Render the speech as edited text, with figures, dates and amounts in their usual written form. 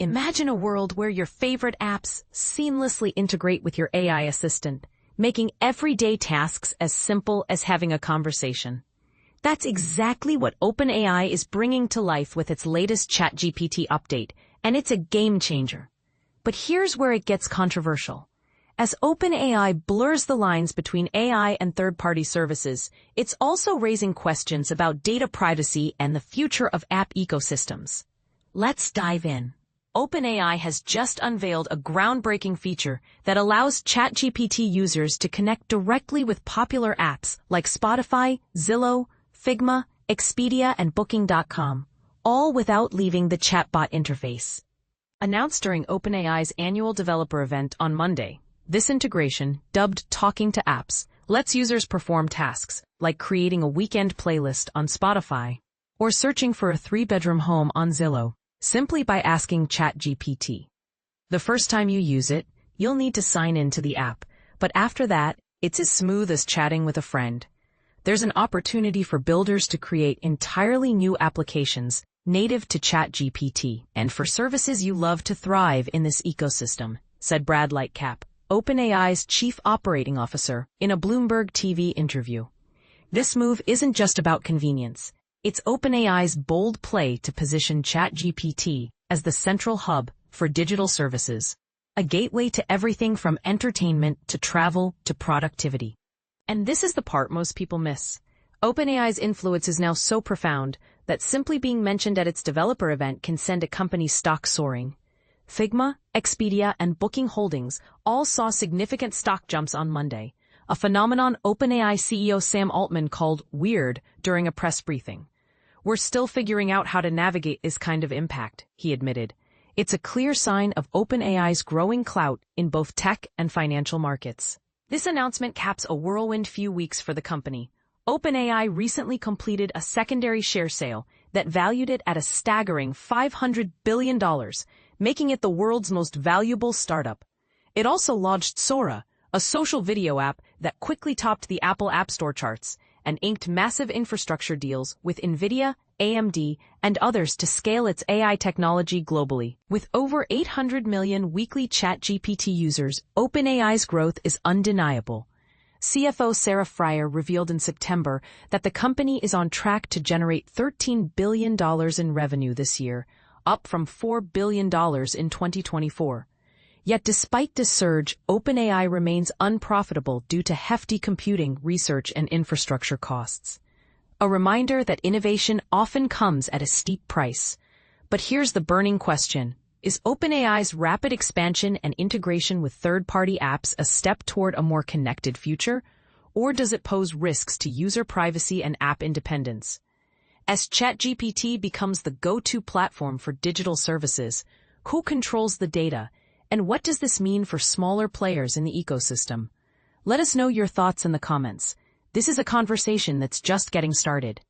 Imagine a world where your favorite apps seamlessly integrate with your AI assistant, making everyday tasks as simple as having a conversation. That's exactly what OpenAI is bringing to life with its latest ChatGPT update, and it's a game changer. But here's where it gets controversial. As OpenAI blurs the lines between AI and third-party services, it's also raising questions about data privacy and the future of app ecosystems. Let's dive in. OpenAI has just unveiled a groundbreaking feature that allows ChatGPT users to connect directly with popular apps like Spotify, Zillow, Figma, Expedia, and Booking.com, all without leaving the Chatbot interface. Announced during OpenAI's annual developer event on Monday, this integration, dubbed Talking to Apps, lets users perform tasks like creating a weekend playlist on Spotify or searching for a 3-bedroom home on Zillow, simply by asking ChatGPT. The first time you use it, you'll need to sign in to the app, but after that, it's as smooth as chatting with a friend. There's an opportunity for builders to create entirely new applications native to ChatGPT and for services you love to thrive in this ecosystem, said Brad Lightcap, OpenAI's chief operating officer, in a Bloomberg TV interview. This move isn't just about convenience. It's OpenAI's bold play to position ChatGPT as the central hub for digital services, a gateway to everything from entertainment to travel to productivity. And this is the part most people miss. OpenAI's influence is now so profound that simply being mentioned at its developer event can send a company's stock soaring. Figma, Expedia, and Booking Holdings all saw significant stock jumps on Monday, a phenomenon OpenAI CEO Sam Altman called weird during a press briefing. We're still figuring out how to navigate this kind of impact, he admitted. It's a clear sign of OpenAI's growing clout in both tech and financial markets. This announcement caps a whirlwind few weeks for the company. OpenAI recently completed a secondary share sale that valued it at a staggering $500 billion, making it the world's most valuable startup. It also launched Sora, a social video app that quickly topped the Apple App Store charts, and inked massive infrastructure deals with NVIDIA, AMD, and others to scale its AI technology globally. With over 800 million weekly ChatGPT users, OpenAI's growth is undeniable. CFO Sarah Frier revealed in September that the company is on track to generate $13 billion in revenue this year, up from $4 billion in 2024. Yet despite this surge, OpenAI remains unprofitable due to hefty computing, research, and infrastructure costs. A reminder that innovation often comes at a steep price. But here's the burning question. Is OpenAI's rapid expansion and integration with third-party apps a step toward a more connected future? Or does it pose risks to user privacy and app independence? As ChatGPT becomes the go-to platform for digital services, who controls the data? And what does this mean for smaller players in the ecosystem? Let us know your thoughts in the comments. This is a conversation that's just getting started.